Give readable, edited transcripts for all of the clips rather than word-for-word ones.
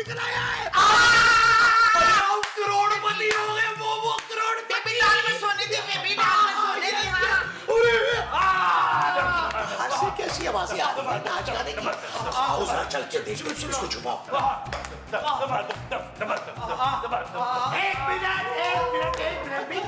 निकल आया है। करोड़पति हो गए वो करोड़पति। बेबी डाल में सोने दी, बेबी डाल में सोने दी। ऐसी कैसी आवाजें आ रही है नाच गाने की? आओ जरा चल के देखो, इसको छुपाओ। एक मिनट,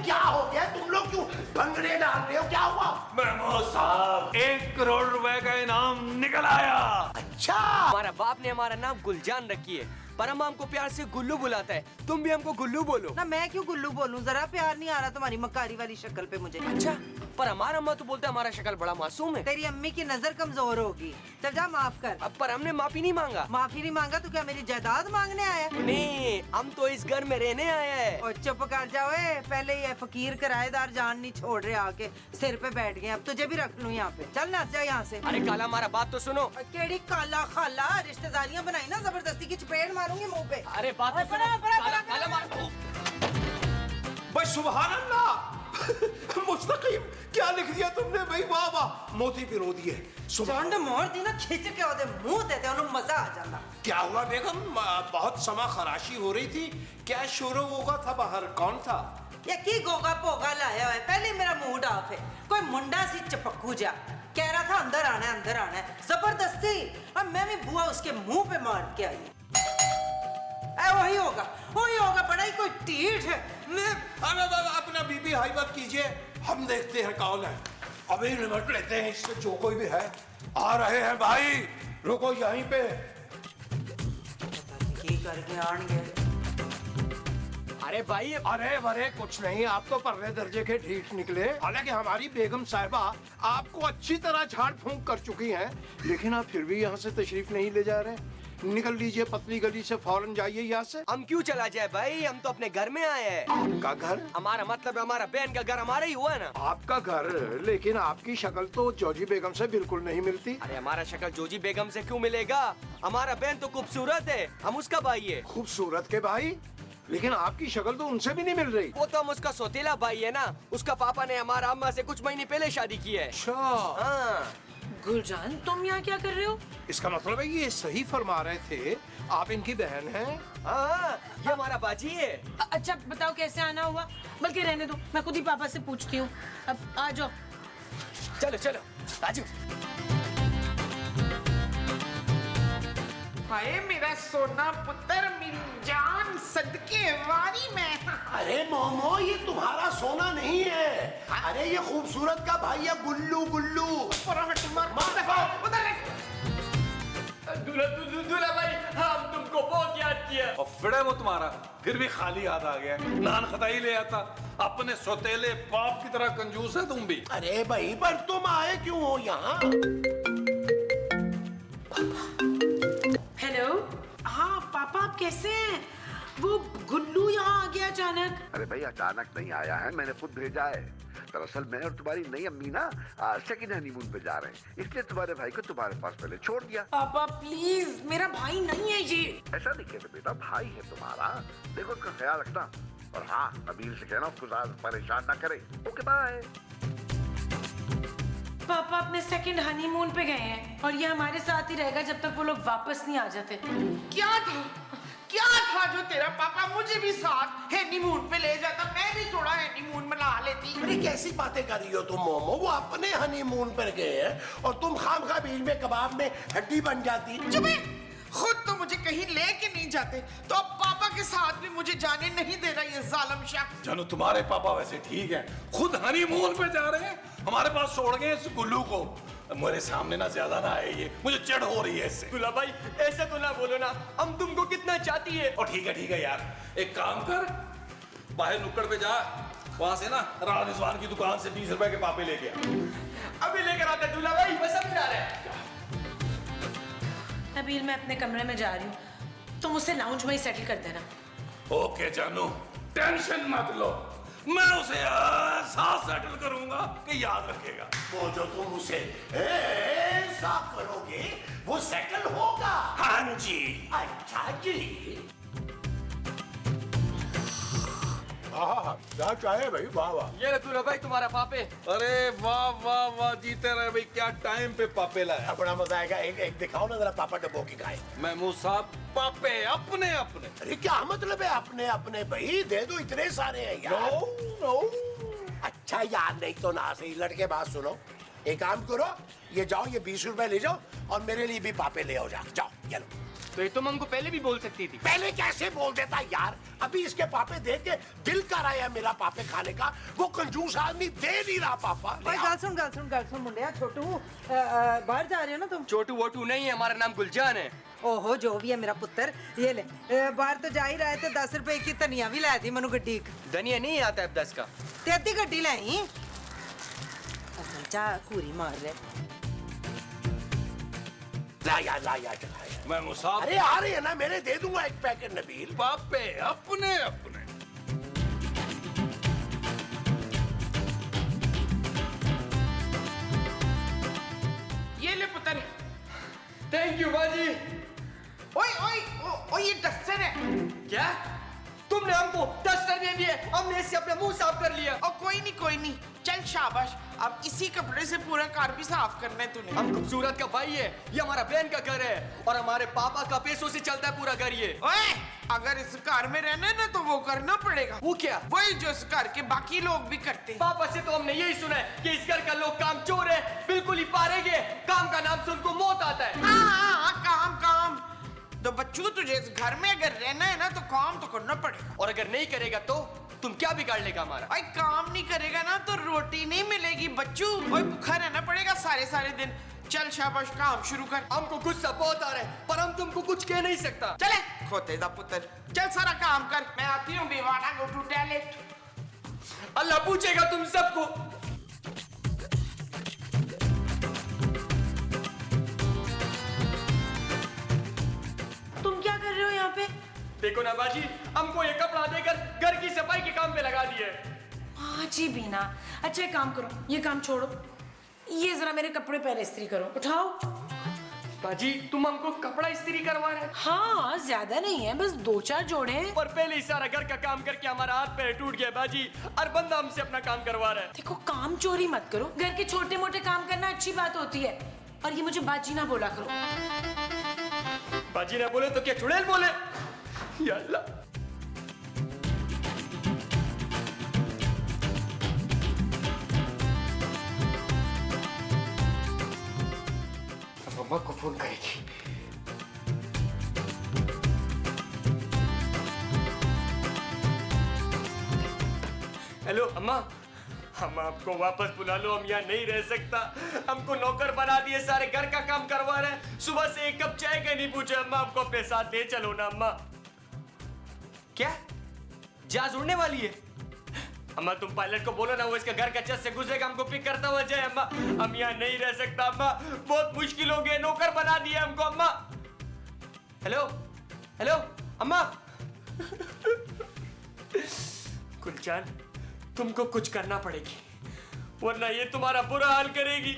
क्या हो गया? तुम लोग क्यों भंगड़े डाल रहे हो? क्या हुआ? महमूद साहब 1 करोड़ रुपए का इनाम निकल आया। अच्छा, हमारा बाप ने हमारा नाम गुलजान रखी है, पर हम हमको प्यार से गुल्लू बुलाता है। तुम भी हमको गुल्लू बोलो ना। मैं क्यों गुल्लू बोलूं? जरा प्यार नहीं आ रहा तुम्हारी मक्कारी वाली शक्ल पे मुझे। अच्छा, पर हमारा अम्मा तो बोलते हमारा शक्ल बड़ा मासूम है। तेरी अम्मी की नजर कमजोर होगी। चल जा माफ कर। अब पर हमने माफी नहीं मांगा। माफी नहीं मांगा तो क्या मेरी जायदाद मांगने आया? नहीं, हम तो इस घर में रहने आए हैं। और चुप कर जाओ। पहले ये फकीर किराएदार जान नहीं छोड़ रहे, आके सिर पे बैठ गए। अब तुझे भी रख लूं यहाँ पे। चल ना जा यहाँ से। अरे काला, हमारा बात तो सुनो। केड़ी काला खाला रिश्तेदारियाँ बनाई ना, जबरदस्ती की चपेट मारूंगी मुंह पे। अरे बात तो सुनो। काला, काला मार। भाई सुभान अल्लाह। मुस्तकीम क्या लिख दिया तुमने भाई? वाह वाह, मोती पिरो दिए। चंड मोड़ दी ना, खिंच के ओदे मुंह देते उन्हें मजा आ जाता। क्या हुआ बेगम? बहुत समा खराशी हो रही थी, क्या शोर होगा था बाहर? कौन था? ये की गोगा पोगा लाया है? पहले मेरा मूड ऑफ है। कोई मुंडा सी चपक्कू जा कह रहा था अंदर आना है, अंदर आना है, जबरदस्ती। और मैं भी बुआ उसके मुंह पे मार के आई। वही होगा, बड़ा ही कोई टीठ है। मैं अपना बीबी हाई बात कीजिए, हम देखते हैं कौन है। अभी निपट लेते हैं इससे, जो कोई भी है। आ रहे हैं भाई, रुको यहीं पे। की करके आएंगे? अरे भाई, अरे कुछ नहीं, आप तो पहले दर्जे के ठीक निकले। हालांकि हमारी बेगम साहिबा आपको अच्छी तरह झाड़ फूंक कर चुकी हैं, लेकिन आप फिर भी यहाँ से तशरीफ नहीं ले जा रहे। निकल लीजिए पतली गली से, फौरन जाइए यहाँ से। हम क्यों चला जाए भाई? हम तो अपने घर में आए हैं। आपका घर? हमारा मतलब हमारा बहन का घर हमारा ही हुआ है ना। आपका घर? लेकिन आपकी शक्ल तो जोजी बेगम से बिल्कुल नहीं मिलती। अरे हमारा शक्ल जोजी बेगम से क्यों मिलेगा? हमारा बहन तो खूबसूरत है, हम उसका भाई है। खूबसूरत के भाई? लेकिन आपकी शक्ल तो उनसे भी नहीं मिल रही। वो तो हम उसका सौतेला भाई है ना। उसका पापा ने हमारा अम्मा से कुछ महीने पहले शादी की है। अच्छा, हाँ। गुलजान, तुम यहाँ क्या कर रहे हो? इसका मतलब है ये सही फरमा रहे थे, आप इनकी बहन हैं? हाँ, ये हमारा बाजी है। अच्छा बताओ कैसे आना हुआ? बल्कि रहने दो, मैं खुद ही पापा से पूछती हूँ। अब आ जाओ। चलो चलो राजू। हाय मेरा सोना पुत्र, मेरी जान सदके वारी में। अरे मोमो, ये तुम्हारा सोना नहीं है। अरे ये खूबसूरत का भाई है, गुल्लू। दूल्हा भाई, हम तुमको बहुत याद किया। और फिर वो तुम्हारा फिर भी खाली हाथ आ गया। नान खताई ले आता। अपने सौतेले बाप की तरह कंजूस है तुम भी। अरे भाई, पर तुम आए क्यों हो यहाँ? हेलो, हाँ पापा आप कैसे हैं? वो गुल्लू यहाँ आ गया अचानक। अरे भाई अचानक नहीं आया है, मैंने खुद भेजा है। दरअसल मैं और तुम्हारी नई अम्मी ना सेकंड हनीमून पे जा रहे हैं, इसलिए तुम्हारे भाई को तुम्हारे पास पहले छोड़ दिया। पापा प्लीज, मेरा भाई नहीं है ये। ऐसा नहीं कहते बेटा, भाई है तुम्हारा, देखो उसका ख्याल रखना। और हाँ, नबील से कहना उसको ज्यादा परेशान ना करे। Okay bye. पापा अपने सेकंड हनीमून पे गए हैं और ये हमारे साथ ही रहेगा जब तक वो लोग वापस नहीं आ जाते। क्या था जो तेरा पापा मुझे भी साथ हनीमून पे ले जाता? मैं भी थोड़ा हनीमून मना लेती। अरे कैसी बातें कर रही हो तुम मोमो? वो अपने हनीमून पर गए हैं और तुम खामखा बीच में कबाब में हड्डी बन जाती। चुप है, खुद तो मुझे कहीं लेके नहीं जाते, तो अब पापा के साथ भी मुझे जाने नहीं दे रहा ये जालिम शख्स। जानू तुम्हारे पापा वैसे ठीक है, खुद हनीमून पे जा रहे हैं, हमारे पास छोड़ गए इस गुल्लू को। मेरे सामने ना ज्यादा ना आए, ये मुझे चिढ़ हो रही है इससे। दूल्हा भाई ऐसे तो ना बोलो ना, हम तुमको कितना चाहती है। और ठीक है यार, एक काम कर, बाहर नुक्कड़ पे जा, वहां से ना राणा रिजवान की दुकान से 20 रुपए के पापे लेके आ। अभी लेकर आते दूल्हा भाई, मैं समझा रहे हैं। नबील मैं अपने कमरे में जा रही हूँ, तुम उसे लाउंज में ही सेटल कर देना। ओके जानू, टेंशन मत लो, मैं उसे ऐसा सेटल करूंगा कि याद रखेगा। वो जो तुम उसे ऐसा करोगे वो सेटल होगा। हाँ जी। अच्छा जी। हाँ क्या चाहे भाई, वाह वाह। ये ले दूल्हा भाई तुम्हारा पापे। अरे वाह वाह वाह, जीते रहे भाई, क्या टाइम पे पापे लाया। बड़ा मजा आएगा। एक दिखाओ ना जरा पापा डब्बो की खाए। महमूद साहब, पापे अपने अपने। अरे क्या मतलब है अपने अपने भाई, दे दो, इतने सारे हैं यार। नो अच्छा यार, नहीं तो ना सही लड़के, बात सुनो, एक काम करो, ये जाओ, ये 20 रुपए ले जाओ और मेरे लिए भी पापे ले आओ, जाओ ये लो। तो ये तुम हमको पहले भी बोल सकती थी। पहले कैसे बोल देता यार, अभी इसके पापे देख के दिल कर आया है मेरा पापे खाने का। वो कंजूस आदमी दे नहीं रहा पापा। ओए गल सुन मुंडिया, छोटू बाहर जा रहे हो ना तुम? छोटू वोटू नहीं है, हमारा नाम गुलजान है। ओहो, जो भी है मेरा पुत्र, ये ले बाहर तो जा ही रहा है, तो 10 रुपए की धनिया भी लाई थी मनु गड्डी। धनिया नहीं आता है 10 का। ते अद्धी गड्डी लाई जा पूरी मार रहे। ला यार चला। महमूद साहब, अरे आ रही है ना, मेरे दे दूंगा एक पैकेट नबील। पापे अपने अपने। ये ले पुत्र। थैंक यू बाजी। ओए ओए ओए, ये डस्टर है। क्या तुमने हमको डस्टर दे दिए? हमने इससे अपना मुंह साफ कर लिया। और कोई नहीं, चल शाबाश, अब इसी कपड़े से पूरा कार भी साफ करना है तूने। हम खूबसूरत का भाई है, ये हमारा बहन का घर है और हमारे पापा का पैसों से चलता है पूरा घर ये। ओए, अगर इस कार में रहना है ना तो वो करना पड़ेगा। वो क्या? वही जो इस कार के बाकी लोग भी करते हैं। पापा से तो हमने यही सुना है कि इस घर का लोग काम चोर है, बिल्कुल ही पारेंगे, काम का नाम से उनको मौत आता है। हाँ, काम। तो बच्चू, तुझे इस घर में अगर रहना है ना तो काम तो करना पड़ेगा। और अगर नहीं करेगा तो तुम क्या बिगाड़ लेगा हमारा? भाई काम नहीं करेगा ना तो रोटी नहीं मिलेगी बच्चू, और भूखा रहना पड़ेगा सारे दिन। चल शाबाश, काम शुरू कर। हमको गुस्सा बहुत आ रहा है पर हम तुमको कुछ कह नहीं सकता। चले खोते दा पुत्र, चल सारा काम कर। मैं आती हूँ, बेवाड़ा गो टू टॉयलेट। अल्लाह पूछेगा तुम सबको। तुम क्या कर रहे हो यहाँ पे? देखो ना बाजी, हमको ये कपड़ा देकर घर की सफाई के काम पे लगा दिए। जी बीना, अच्छा एक काम करो, ये काम छोड़ो, ये जरा मेरे कपड़े पहले इस्त्री करो, उठाओ। बाजी, तुम हमको कपड़ा इस्त्री करवा रहे हैं? हाँ, ज्यादा नहीं है, बस 2-4 जोड़े हैं। पर पहले ही सारा घर का काम करके हमारा हाथ पैर टूट गया बाजी, और बंदा हमसे अपना काम करवा रहा है। देखो, काम चोरी मत करो, घर के छोटे मोटे काम करना अच्छी बात होती है, और ये मुझे बाजी ना बोला करो। बाजी ना बोले तो क्या चुड़ैल बोले? या अल्लाह। अम्मा को फोन करेगी। हेलो अम्मा, हम आपको वापस बुला लो, हम यहाँ नहीं रह सकता। हमको नौकर बना दिए, सारे घर का काम करवा रहे हैं, सुबह से एक कप चाय का नहीं पूछे। अम्मा आपको अपने साथ ले चलो ना अम्मा। क्या जहाज उड़ने वाली है? अम्मा तुम पायलट को बोलो ना, वो इसका घर का छत से गुजरेगा, हमको पिक करता हुआ जाए। अम्मा हम यहाँ नहीं रह सकता अम्मा, बहुत मुश्किल हो गया, नौकर बना दिया हमको अम्मा। हेलो हेलो अम्मा। गुलजान, तुमको कुछ करना पड़ेगी, वरना ये तुम्हारा बुरा हाल करेगी,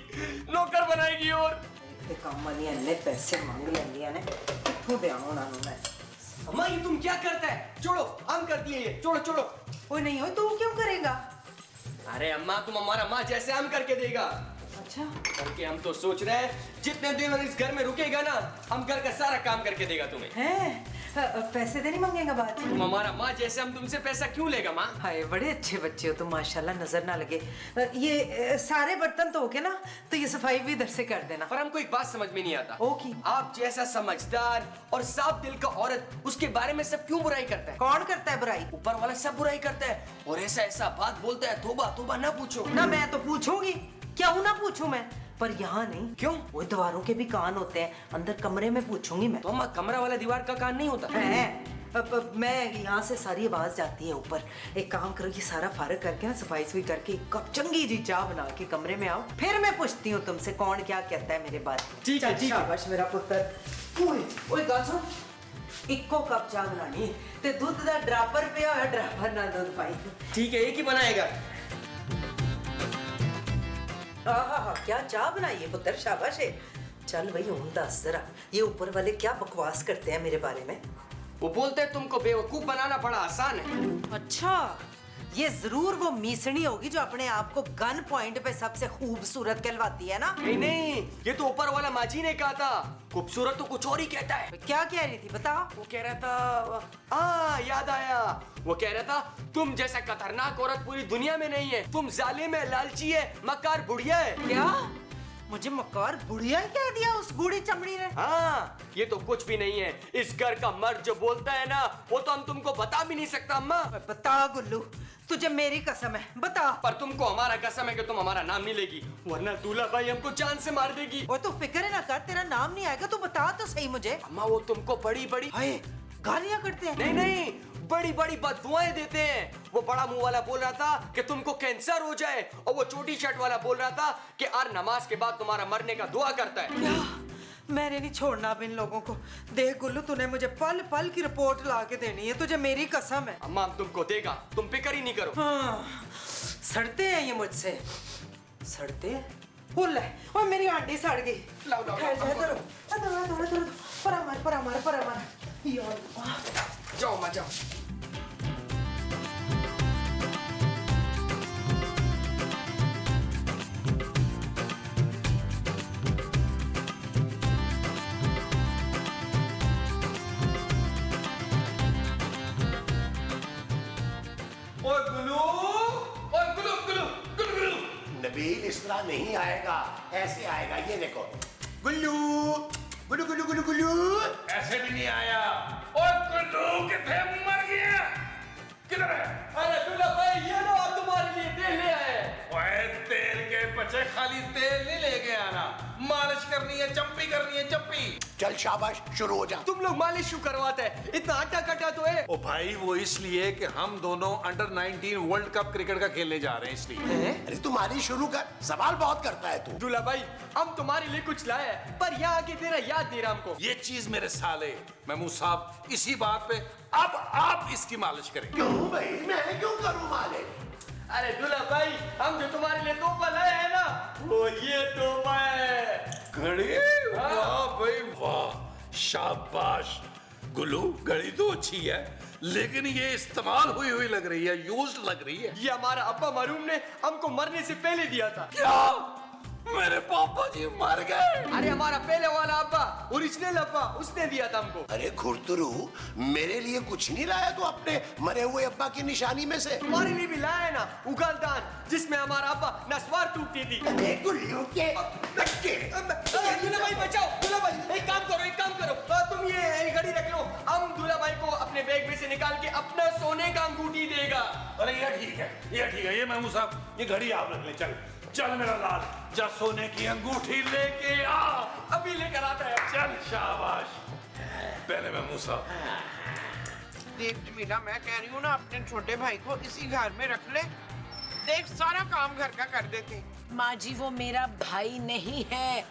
नौकर बनाएगी। और काम वाली अन्ने पैसे मांग लेंगी ने, कित्थों देवां उन्हां नूं मैं? अम्मा ये तुम क्या करता है? छोड़ो, हम कर दिए ये, छोड़ो। ओए नहीं, हो तू क्यों करेगा? अरे अम्मा, तुम हमारा माँ जैसे हम करके देगा। अच्छा, करके हम तो सोच रहे हैं जितने दिन इस घर में रुकेगा ना, हम घर का सारा काम करके देगा तुम्हें। हैं? पैसे तो नहीं मांगेगा बाद? तुम हमारा माँ जैसे, हम तुमसे पैसा क्यों लेगा माँ? हाय, बड़े अच्छे बच्चे हो तुम, माशाल्लाह, नजर ना लगे। ये सारे बर्तन धो के ना, तो ये सफाई भी इधर से कर देना। पर हमको एक बात समझ में नहीं आता, ओ की? आप जैसा समझदार और साफ दिल का औरत, उसके बारे में सब क्यों बुराई करता है? कौन करता है बुराई? ऊपर वाला सब बुराई करता है, और ऐसा बात बोलता है, तौबा ना पूछो। ना मैं तो पूछूंगी, क्या हूं ना पूछूं मैं, पर यहाँ नहीं। क्यों? वो दीवारों के भी कान होते हैं, अंदर कमरे में पूछूंगी मैं। तो अम्मा, कमरा वाला दीवार का कान नहीं होता है? अब मैं यहाँ से सारी आवाज जाती है ऊपर। एक काम करो, ये सारा फारग करके ना, सफाई सुई करके एक कप चंगी जी चाय बना के कमरे में आओ, फिर मैं पूछती हूँ तुमसे कौन क्या कहता है मेरे बारे में। ठीक है। शाबाश मेरा पुत्र। ओए गल सुन, इक्को कप चाय बनानी ते दूध दा ड्रापर पिया होया, ड्रापर ना दूध पाई। ठीक है, एक ही बनाएगा। आहा, क्या चाय बनाई है पुत्र, शाबाश है। चल भाई, हुन दस जरा, ये ऊपर वाले क्या बकवास करते हैं मेरे बारे में? वो बोलते हैं तुमको बेवकूफ बनाना बड़ा आसान है। अच्छा, ये जरूर वो मीसणी होगी जो अपने आप को गन पॉइंट पे सबसे खूबसूरत कहलवाती है ना। नहीं नहीं, ये तो ऊपर वाला माजी ने कहा था, खूबसूरत तो कुछ और ही कहता है। क्या कह रही थी बता। वो कह रहा था, याद आया, वो कह रहा था तुम जैसा खतरनाक औरत पूरी दुनिया में नहीं है, तुम जालिम है, लालची है, मक्कार बुढ़िया है। क्या मुझे मक्कार बुढ़िया कह दिया उस बूढ़ी चमड़ी ने? हाँ, ये तो कुछ भी नहीं है। इस घर का मर्द जो बोलता है ना, वो तो हम तुमको बता भी नहीं सकता अम्मा। बता गुल्लू, तुझे मेरी कसम है, बता। पर तुमको हमारा कसम है कि तुम हमारा नाम नहीं लेगी, वरना दूल्हा भाई हमको जान से मार देगी। वो तो फिक्र ना कर, तेरा नाम नहीं आएगा, तू बता तो सही मुझे। अम्मा वो तुमको बड़ी बड़ी हाय, गालियां करते हैं। नहीं नहीं, बड़ी बड़ी बददुआएं देते हैं। वो बड़ा मुंह वाला बोल रहा था कि तुमको कैंसर हो जाए, और वो छोटी शर्ट वाला बोल रहा था कि हर नमाज के बाद तुम्हारा मरने का दुआ करता है। क्या? मैंने नहीं छोड़ना अब इन लोगों को। देख गुल्लू, तूने मुझे पल पल की रिपोर्ट ला के देनी है, तुझे मेरी कसम है। अम्मा हम तुमको देगा, तुम फिक्र ही नहीं करो। हाँ, सड़ते हैं ये मुझसे, सड़ते हैं। फुल है, और मेरी आंटी सड़ गई। लाओ, लाओ, ठहर जा, लाओ। इधर। पर हमारे। जाओ अम्मा जाओ। नबील इस तरह नहीं आएगा, ऐसे आएगा, ये देखो। गुल्लू गुल्लू गुल्लू गुल्लू गुल्लू। ऐसे भी नहीं आया। और गुल्लू कितने मर गया? किधर है? अरे दूल्हा भाई, ये लो तुम्हारे लिए तेल ले आए। ओए तेल के बच्चे खाली तेल नहीं लेके आना, मालिश करनी है, चम्पी करनी है, चम्पी। चल शाबाश, शुरू हो जा। तुम लोग मालिश क्यों करवाते हैं? इतना आटा कटा तो है। ओ भाई वो इसलिए कि हम दोनों अंडर 19 वर्ल्ड कप क्रिकेट का खेलने जा रहे हैं, इसलिए। अरे तुम्हारी शुरू कर, सवाल बहुत करता है तू। दूल्हा भाई, हम तुम्हारे लिए कुछ लाए हैं, पर यहाँ आके तेरा याद दे रहा हमको। ये चीज मेरे साले महमूद साहब, इसी बात पे अब आप इसकी मालिश करेंगे। क्यों भाई, मैं क्यों करूं मालिश? अरे दूल्हा भाई, हम जो तुम्हारे लिए तोहफा लाए हैं ना, वो ये तोहफा है। घड़ी? वाह भाई वाह, शाबाश। गुल्लू घड़ी तो अच्छी है, लेकिन ये इस्तेमाल हुई हुई लग रही है, यूज्ड लग रही है। ये हमारा अब्बा मरूम ने हमको मरने से पहले दिया था। क्या मेरे पापा जी मर गए? अरे हमारा पहले वाला अब्बा, ओरिजिनल अब्बा, उसने दिया था हमको। अरे खुरतुरु, मेरे लिए कुछ नहीं लाया तू अपने मरे हुए अब्बा की निशानी में से? तुम्हारे लिए भी लाया ना उगालदान, जिसमें हमारा अब्बा नस्वार टूटती थी। अरे गुल्लू के बच्चे। दूल्हा भाई बचाओ, दूल्हा भाई एक काम करो, तुम ये घड़ी रख लो, हम दूल्हा भाई को अपने बैग में से निकाल के अपना सोने का अंगूठी देगा। अरे ये ठीक है, ये ठीक है। ये महमूद साहब, ये घड़ी आप रख ले। चल चल मेरा लाल, जा सोने की अंगूठी लेके आ। अभी लेकर आता है। चल शाबाश। पहले महमूद साहब। देख जमीला, मैं कह रही हूँ ना, अपने छोटे भाई को इसी घर में रख ले। देख सारा काम घर का कर देते। माँ जी, वो मेरा भाई नहीं है।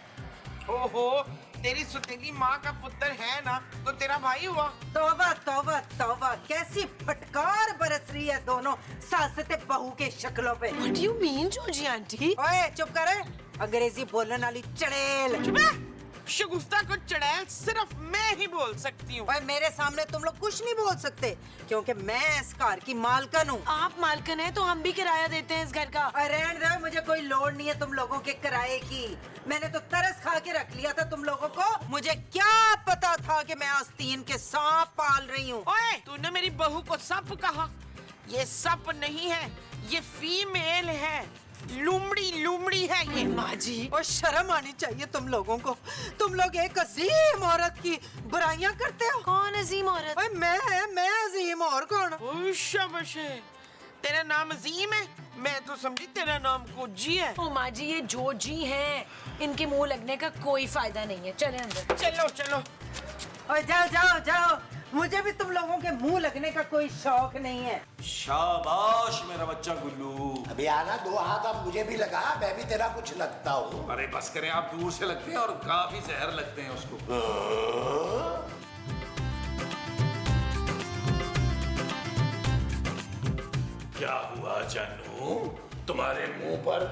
ओहो, तेरी सुतेली माँ का पुत्र है ना, तो तेरा भाई हुआ। तौबा तौबा तौबा, कैसी फटकार बरस रही है दोनों सासते बहू के शक्लों पे। What do you mean, Georgie aunty? ओए चुप कर, अंग्रेजी बोलने वाली चड़ेल। चुप है। शगुफ्ता को चड़ैल सिर्फ मैं ही बोल सकती हूँ। ओए मेरे सामने तुम लोग कुछ नहीं बोल सकते, क्योंकि मैं इस घर की मालकन हूँ। आप मालकन हैं तो हम भी किराया देते हैं इस घर का। रहने दो, मुझे कोई लोड नहीं है तुम लोगों के किराए की। मैंने तो तरस खा के रख लिया था तुम लोगों को। मुझे क्या पता था कि मैं आस्तीन के सांप पाल रही हूँ। ओए, तूने मेरी बहू को सप कहा। ये सप नहीं है, ये फीमेल है। लुमड़ी है ये। माँ जी, और शर्म आनी चाहिए तुम लोगों को। तुम लोग एक अजीम औरत की बुराइयां करते हो। कौन अजीम औरत? ओए मैं अजीम, और कौन? ओ शाबाश है। तेरा नाम अजीम है? मैं तो समझी तेरा नाम कोजी है। ओ माँ जी, ये जो जी हैं, इनके मुंह लगने का कोई फायदा नहीं है। चले अंदर। चलो। ओए जाओ, मुझे भी तुम लोगों के मुंह लगने का कोई शौक नहीं है। शाबाश मेरा बच्चा गुल्लू। अभी आना, दो हाथ अब मुझे भी लगा, मैं भी तेरा कुछ लगता हूँ। अरे बस करें, आप दूर से लगते हैं और काफी जहर लगते हैं उसको। क्या हुआ जानू, तुम्हारे मुंह पर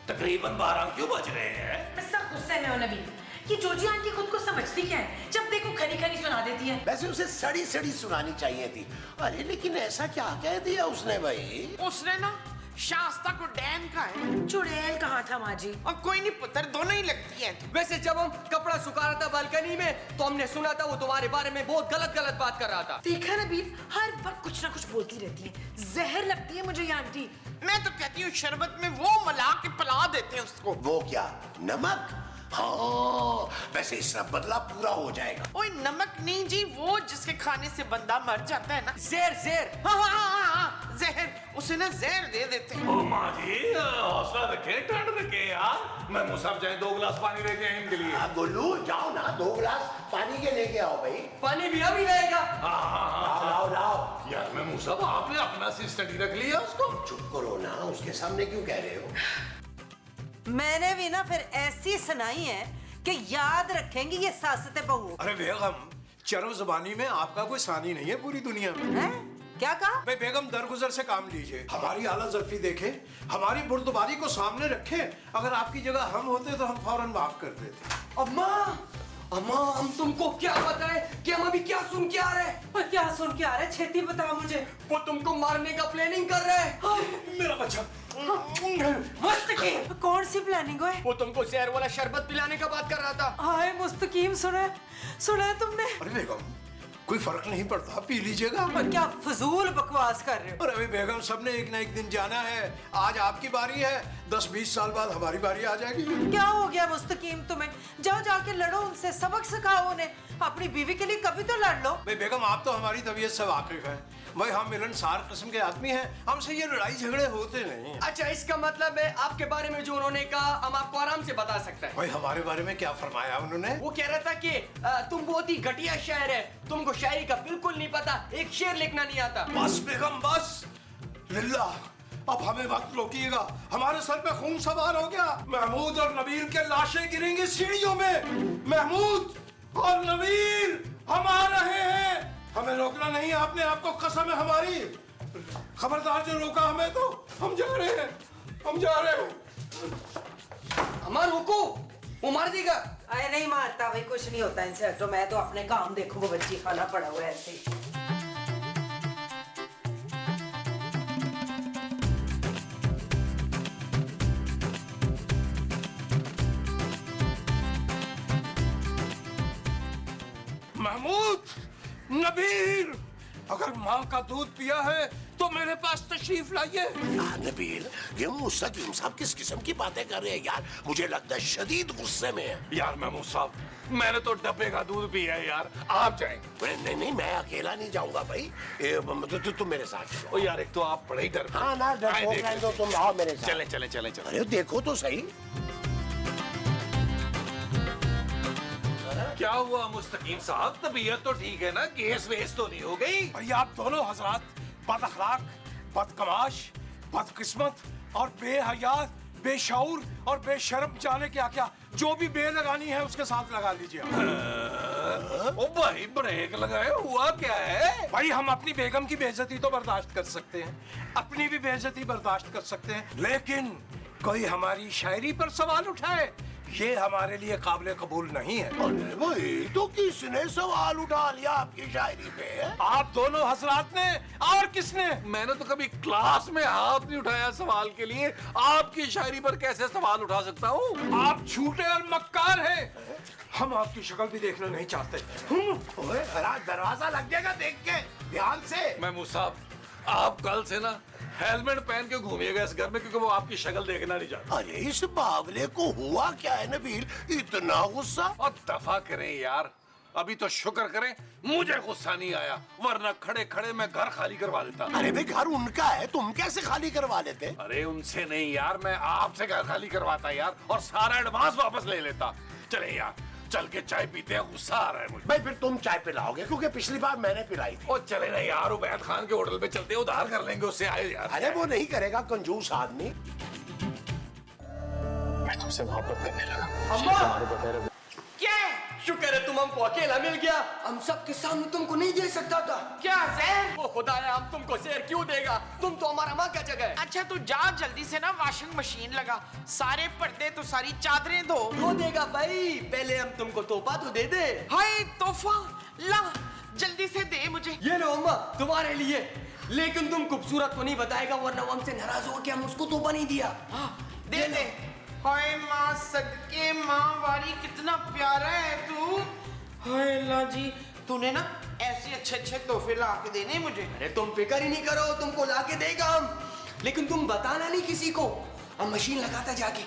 तकरीबन 12 क्यों बज रहे हैं? मैं सब गुस्से में हूँ नबील। ये जोजी आंटी खुद को समझती क्या है? जब देखो को खरी खरी सुना देती है। वैसे उसे सड़ी सड़ी सुनानी चाहिए थी। अरे लेकिन ऐसा क्या कह दिया उसने भाई? उसने ना शास्ता को डैन का है। चुड़ैल कहाँ था माँ जी? और कोई नहीं पुत्र, दोनों ही लगती हैं। वैसे जब हम कपड़ा सुखा रहा था बालकनी में तो हमने सुना था वो तुम्हारे बारे में बहुत गलत गलत बात कर रहा था। देखा नबील, हर वक्त कुछ ना कुछ बोलती रहती है। जहर लगती है मुझे ये आंटी। मैं तो कहती हूँ शरबत में वो मिला के पिला देते हैं उसको। वो क्या, नमक? हाँ, वैसे इसका बदला पूरा हो जाएगा। ओए नमक नहीं जी, वो जिसके खाने से बंदा मर जाता है ना। जहर जहर। हाँ, जहर। उसे ना जहर दे देते हैं। ओ माँ जी, हौसला रखे, ठंड रखे यार। मैं मुसाफ जाए 2 गिलास पानी लेके आए इनके लिए। गोलू जाओ ना, 2 गिलास पानी के लेके आओ भाई। पानी भी अभी रहेगा। हाँ लाओ लाओ। यार मैं मुसाफ, आपने अपना सी स्टडी रख लिया उसको। चुप करो ना, उसके सामने क्यों कह रहे हो? मैंने भी ना फिर ऐसी सुनाई है कि याद रखेंगी ये सासते बहू। अरे बेगम, चरम ज़बानी में आपका कोई सानी नहीं है पूरी दुनिया में। हैं? क्या कहा? भाई बेगम, दरगुजर से काम लीजिए, हमारी आला ज़र्फी देखे, हमारी बुर्दबारी को सामने रखे। अगर आपकी जगह हम होते तो हम फौरन माफ कर देते। अम्मा, अम्मा हम तुमको क्या बताएं कि हम अभी क्या सुन के आ रहे हैं? और क्या सुन के आ रहे? छेती बताओ मुझे। वो तुमको मारने का प्लानिंग कर रहे हैं। मेरा बच्चा। मुस्तकीम, कौन सी प्लानिंग है? वो तुमको जहर वाला शरबत पिलाने का बात कर रहा था। हाय मुस्तकीम, सुना है तुमने? अरे बेगम, कोई फर्क नहीं पड़ता, पी लीजिएगा। और क्या फजूल बकवास कर रहे हो? और अभी बेगम, सबने एक ना एक दिन जाना है। आज आपकी बारी है, 10-20 साल बाद हमारी बारी आ जाएगी। क्या हो गया मुस्तकीम तुम्हें? जाओ जाके लड़ो उनसे, सबक सिखाओ उन्हें। अपनी बीवी के लिए कभी तो लड़ लो। भाई बेगम, आप तो हमारी तबीयत से वाकिफ हैं। भाई हम मिलनसार किस्म के आदमी हैं, हमसे ये लड़ाई झगड़े होते नहीं। अच्छा, इसका मतलब है आपके बारे में जो उन्होंने कहा हम आपको आराम से बता सकते हैं। भाई हमारे बारे में क्या फरमाया उन्होंने? वो कह रहा था कि तुम बहुत ही घटिया शायर है, तुमको शायरी का बिल्कुल नहीं पता, एक शेर लिखना नहीं आता। बस बेगम बस, लिल्ला, अब हमें मत रोकिएगा, हमारे सर पे खून सवार हो गया। महमूद और नबील के लाशें गिरेंगी सीढ़ियों में। महमूद और नबील हम आ रहे हैं, हमें रोकना नहीं है आपने, आपको कसम है हमारी। खबरदार जो रोका हमें तो हम जा रहे हैं, हम जा रहे हैं। हमारा रुको, वो मार देगा। अरे नहीं मारता भाई, कुछ नहीं होता इनसे। तो मैं तो अपने काम देखो, वो बच्ची खाना पड़ा हुआ है ऐसे ही। महमूद, नबील, अगर माँ का दूध पिया है तो मेरे पास तशरीफ लाइए। नबील, ये मुस्तकीम साहब किस किस्म की बातें कर रहे हैं यार? मुझे लगता है शदीद गुस्से में है। यार महमूद साहब, मैंने तो डब्बे का दूध पिया है यार, आप जाएंगे? नहीं, मैं अकेला नहीं जाऊंगा भाई। तुम मेरे साथ चलो। ओ यार, एक तो आप बड़े ही डर। हाँ ना, तो तुम आओ मेरे साथ। चले चले चले चले। अरे देखो तो सही। क्या हुआ मुस्तकीम साहब, तबीयत तो ठीक है ना? केस वेस तो नहीं हो गई? भाई आप दोनों हजरात बद अखलाक, बदकमाश, बदकिस्मत और बेहयात, बेशऊर और बेशर्म, जाने क्या क्या, जो भी बे लगानी है उसके साथ लगा लीजिए। ओ भाई, ब्रेक लगाए, हुआ क्या है? भाई हम अपनी बेगम की बेइज्जती तो बर्दाश्त कर सकते हैं, अपनी भी बेइज्जती बर्दाश्त कर सकते हैं, लेकिन कोई हमारी शायरी पर सवाल उठाए, ये हमारे लिए काबिल कबूल नहीं है। अरे भाई, तो किसने सवाल उठा लिया आपकी शायरी पे? आप दोनों हजरात ने, और किसने? मैंने तो कभी क्लास में हाथ नहीं उठाया सवाल के लिए, आपकी शायरी पर कैसे सवाल उठा सकता हूँ? आप झूठे और मक्कार हैं, हम आपकी शक्ल भी देखना नहीं चाहते। ओए, दरवाजा लग जाएगा, देख के ध्यान से। महमूद साहब, आप कल से ना हेलमेट पहन के घूमिएगा इस घर में, क्योंकि वो आपकी शक्ल देखना नहीं चाहता। अरे इस बावले को हुआ क्या है नबील, इतना गुस्सा? और दफा करें यार, अभी तो शुक्र करें मुझे गुस्सा नहीं आया, वरना खड़े खड़े मैं घर खाली करवा देता। अरे भाई, घर उनका है, तुम कैसे खाली करवा लेते? अरे उनसे नहीं यार, मैं आपसे घर खाली करवाता यार, और सारा एडवांस वापस ले लेता। चले यार, चल के चाय पीते हैं, गुस्सा आ रहा है मुझे। भाई फिर तुम चाय पिलाओगे, क्योंकि पिछली बार मैंने पिलाई थी। ओ चले ना यार, उबैद खान के होटल पे चलते हैं, उधार कर लेंगे उससे, आए यार। अरे वो नहीं करेगा, कंजूस आदमी। मैं तुमसे मोहब्बत करने लगा। अम्मा, क्या है? शुक्र है तुम हमको अकेला मिल गया, हम सबके सामने तुमको नहीं दे सकता था। क्या जहर? ओ खुदाया, हम तुमको शेर क्यों देगा? तुम तो हमारा माँ का जगह है। अच्छा तू जा जल्दी से ना वॉशिंग मशीन लगा, सारे पर्दे तो सारी चादरें धो। वो देगा भाई, पहले हम तुमको तोहफा तो दे दे। हाय तोहफा ला, जल्दी से दे मुझे। ये लो अम्मा तुम्हारे लिए, लेकिन तुम खूबसूरत को नहीं बताएगा वरना वो हमसे नाराज हो के हम उसको तोहफा नहीं दिया। दे दे। हाय माँ सदके माँ वारी, कितना प्यारा है तू। हाय अल्लाह जी, तूने ना ऐसे अच्छे अच्छे तोहफे ला के देने मुझे। अरे तुम फिक्र ही नहीं करो, तुमको ला के देगा हम, लेकिन तुम बताना नहीं किसी को। हम मशीन लगाता जाके।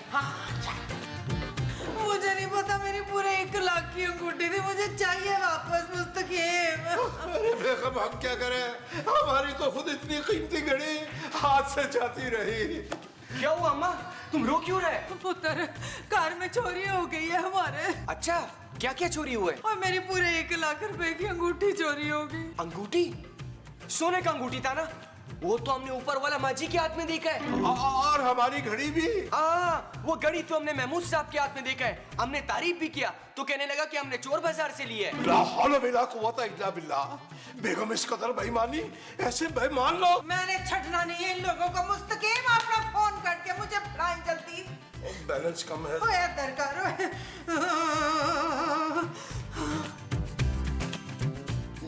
मुझे नहीं पता, मेरी पूरे 1 लाख की अंगूठी थी, मुझे चाहिए वापस मुस्तकीम। अरे बेगम हम क्या करें, हमारी तो खुद इतनी कीमती घड़ी हाथ से जाती रही। क्या हुआ अम्मा, तुम रो क्यों रहे? पुत्र, कार में चोरी हो गई है हमारे। अच्छा, क्या क्या चोरी हुआ है? और मेरी पूरे 1 लाख रुपए की अंगूठी चोरी हो गई। अंगूठी? सोने का अंगूठी था ना? वो तो हमने ऊपर वाला माजी के हाथ में देखा है। और हमारी घड़ी भी। वो घड़ी तो हमने महमूद साहब के हाथ में देखा है। हमने तारीफ भी किया तो कहने लगा कि हमने चोर बाजार से ली है। ला हौल वला कुव्वत इल्ला बिल्लाह। बेगम इस कदर बेईमानी, ऐसे बेईमान लोग। मैंने छटना नहीं है इन लोगों को। मुस्तकीम अपना फोन करके मुझे बुलाएं जल्दी। बैलेंस कम है। ओए दरकार।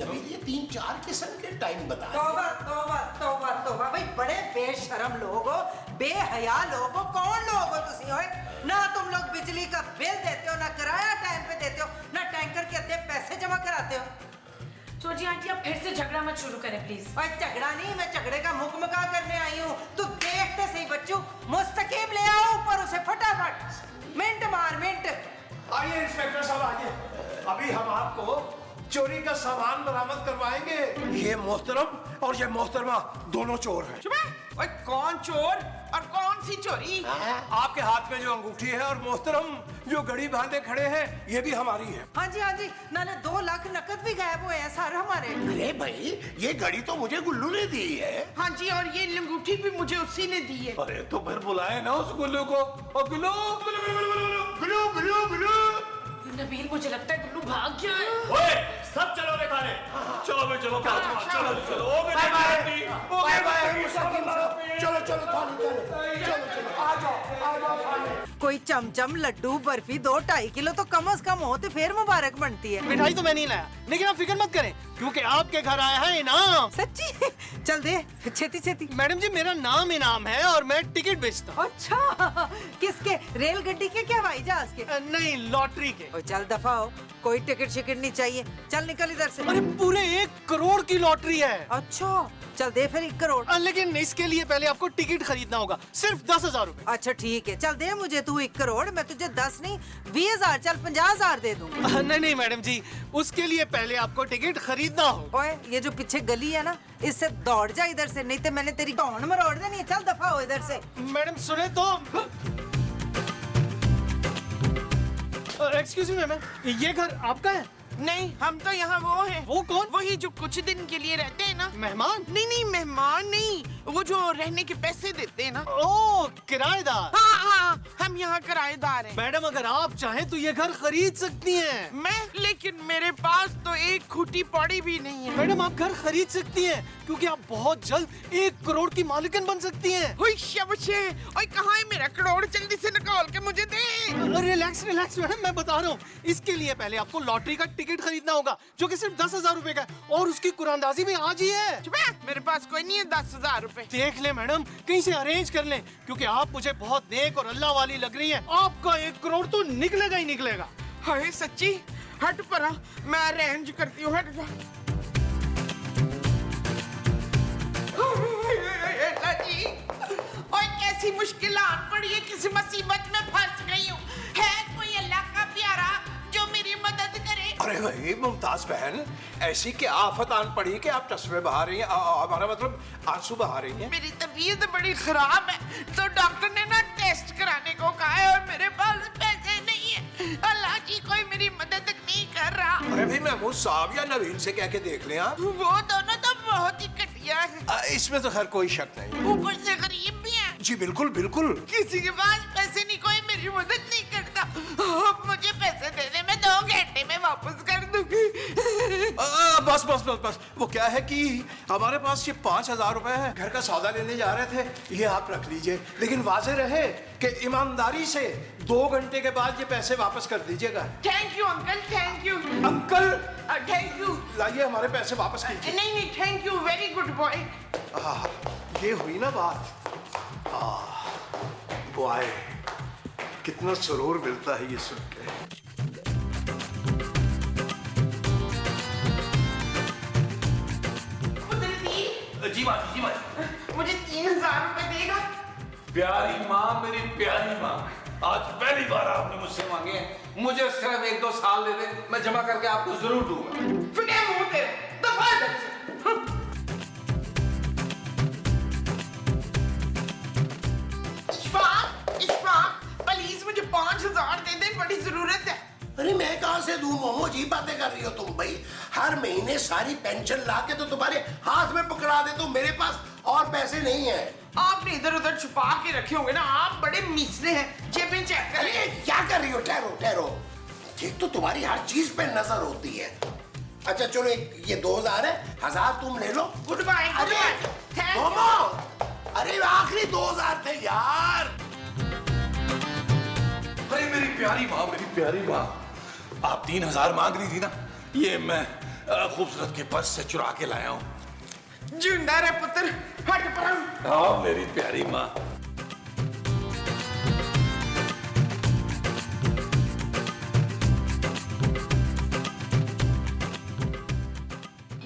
नबील ये 3-4 किस्म के टाइम बता। तौबा तौबा तौबा तौबा, भाई बड़े बेशरम लोग हो, बेहया लोग हो। कौन लोग हो तुसी? होए ना तुम लोग बिजली का बिल देते हो, ना किराया टाइम पे देते हो, ना टैंकर के अद्धे पैसे जमा कराते हो। छोटी आंटी आप फिर से झगड़ा मत शुरू करें प्लीज। भाई झगड़ा नहीं, मैं झगड़े का मुकमका करने आई हूँ। तू देखते सही बच्चू, मुस्तकीम ले आओ ऊपर उसे फटाफट। मिनट मार मिनट। आइए इंस्पेक्टर साहब आइए, अभी हम आपको चोरी का सामान बरामद करवाएंगे। ये मोहतरम और ये मोहतरमा दोनों चोर हैं। ओए कौन चोर और कौन सी चोरी? आपके हाथ में जो अंगूठी है और मोहतरम जो घड़ी बांधे खड़े हैं, ये भी हमारी है। हाँ जी, नाले 2 लाख नकद भी गायब हुए हैं सर हमारे। अरे भाई ये घड़ी तो मुझे गुल्लू ने दी है। हाँ जी, और ये लंगूठी भी मुझे उसी ने दी है। अरे तो फिर बुलाए ना उस गुल्लू को। और गुल्लू गुल्लू गुल्लू गुल्लू गुल्लू गुल्लू गुल्लू। नबील मुझे लगता है गुल्लू भाग गया है। ओए, सब चलो रे खाने। चलो भाई चलो, चलो चलो। Okay bye bye bye bye Mustaqeem sahab. चलो चलो थाने चलो चलो आ जाओ थाने। कोई चमचम लड्डू बर्फी 2-2.5 किलो तो कम से कम हो तो फिर मुबारक बनती है। मिठाई तो मैं नहीं लाया, लेकिन आप फिक्र मत करें क्योंकि आपके घर आया है इनाम। सच्ची? चल दे छेती छेती। मैडम जी मेरा नाम इनाम है और मैं टिकट बेचता हूँ। अच्छा, किसके? रेलगड्डी के क्या हवाई जहाज के? नहीं, लॉटरी के। ओ चल दफा हो, कोई टिकट शिकट नहीं चाहिए, चल निकल इधर से। अरे पूरे 1 करोड़ की लॉटरी है। अच्छा चल दे फिर 1 करोड़। लेकिन इसके लिए पहले आपको टिकट खरीदना होगा, सिर्फ 10,000 रुपए। अच्छा ठीक है, चल दे मुझे तू 1 करोड़, मैं तुझे 10 नहीं 20,000 चल 50,000 दे दूंगा। नहीं मैडम जी, उसके लिए पहले आपको टिकट खरीदना होगा। ओए ये जो पीछे गली है ना, इससे दौड़ जा इधर से, नहीं तो मैंने तेरी कौन मरोड़ देनी है। चल दफा हो इधर से। मैडम सुने तो। एक्सक्यूज मी मैम, ये घर आपका है? नहीं, हम तो यहाँ वो हैं। वो कौन? वही जो कुछ दिन के लिए रहते हैं ना। मेहमान? नहीं मेहमान नहीं, वो जो रहने के पैसे देते हैं ना। ओह किराएदार। हाँ, हम यहाँ किराएदार हैं। मैडम अगर आप चाहें तो ये घर खरीद सकती हैं। मैं? लेकिन मेरे पास तो 1 खूटी पौड़ी भी नहीं है। मैडम आप घर खरीद सकती हैं क्योंकि आप बहुत जल्द 1 करोड़ की मालिकन बन सकती हैं। हुई शबशे, ओए कहाँ है मेरा करोड़? जल्दी से निकाल के मुझे दे। रिलैक्स रिलैक्स मैडम, मैं बता रहा हूँ। इसके लिए पहले आपको लॉटरी का टिकट खरीदना होगा जो कि सिर्फ 10,000 रुपए का है और उसकी कुरानदाजी भी आज ही है। मेरे पास कोई नहीं है 10,000 रुपए। देख ले मैडम, कहीं से अरेंज कर लें क्योंकि आप मुझे बहुत नेक और अल्लाह वाली लग रही हैं। आपका 1 करोड़ तो निकलेगा ही निकलेगा। हाय सच्ची? हट परा, मैं अरेंज करती हूँ। हट जा। जी, और कैसी मुश्किलात पड़ी है, किसी मुसीबत में फंस गई हूँ। है कोई अल्लाह का प्यारा जो मेरी मदद करे? अरे भाई मुमताज बहन, ऐसी क्या आफत आन पड़ी कि आप तस्वीरें बहा रही हैं, हमारा मतलब आंसू बहा रही हैं। मेरी तबीयत बड़ी खराब है तो डॉक्टर ने ना टेस्ट कराने को कहा है और मेरे पास पैसे नहीं है। अल्लाह की कोई मेरी मदद नहीं कर रहा। अरे भाई महमूद साहब या नवीन से कह के देख लें आप। वो दोनों तो बहुत ही घटिया है। इसमें तो खैर कोई शक नहीं। ऊपर से गरीब भी है। जी बिल्कुल बिल्कुल। किसी के पास पैसे नहीं, कोई मेरी मदद नहीं करता। अब मुझे पैसे देने में 2 घंटे में बस बस बस बस, वो क्या है कि हमारे पास ये 5,000 रुपए है, घर का सौदा लेने जा रहे थे, ये आप रख लीजिए, लेकिन वाजे रहे कि ईमानदारी से 2 घंटे के बाद ये पैसे वापस कर दीजिएगा। Thank you uncle, thank you uncle thank you. लाइए हमारे पैसे वापस कीजिए। नहीं नहीं, thank you, very good boy. ये हुई ना बात। बॉय, कितना सुरूर मिलता है ये सुन के। जी माँ जी, जी माँ जी। मुझे 3,000 रुपए देगा? प्यारी माँ, मेरी प्यारी माँ, आज पहली बार आपने मुझसे मांगे हैं। मुझे सिर्फ 1-2 साल दे दे, मैं जमा करके आपको जरूर दूंगा। फिटे मुंह तेरे, दफा इधर से। इशफाक, प्लीज मुझे 5,000 दे दे, बड़ी जरूरत है। अरे मैं कहाँ से दूं मोमो, जी बातें कर रही हो तुम भाई। हर महीने सारी पेंशन लाके तो तुम्हारे हाथ में पकड़ा दे, तो मेरे पास और पैसे नहीं है। आपने इधर उधर छुपा के रखे होंगे ना, आप बड़े मिसरे हैं। जेबें चेक अरे करें। क्या कर रही हो, ठहरो ठहरो, ठीक तो तुम्हारी हर चीज पे नजर होती है। अच्छा चलो, ये 2,000 है, 1,000 तुम ले लो। गुड बाय, गुड अरे बाय। Thank you. मोमो, अरे आखिरी 2,000 थे यार। अरे मेरी प्यारी माँ, मेरी प्यारी माँ, आप 3,000 मांग रही थी ना, ये मैं खूबसूरत के पर्स से चुरा के लाया हूँ। जिंदा रहे पुत्र, हट पर। हाँ मेरी प्यारी माँ।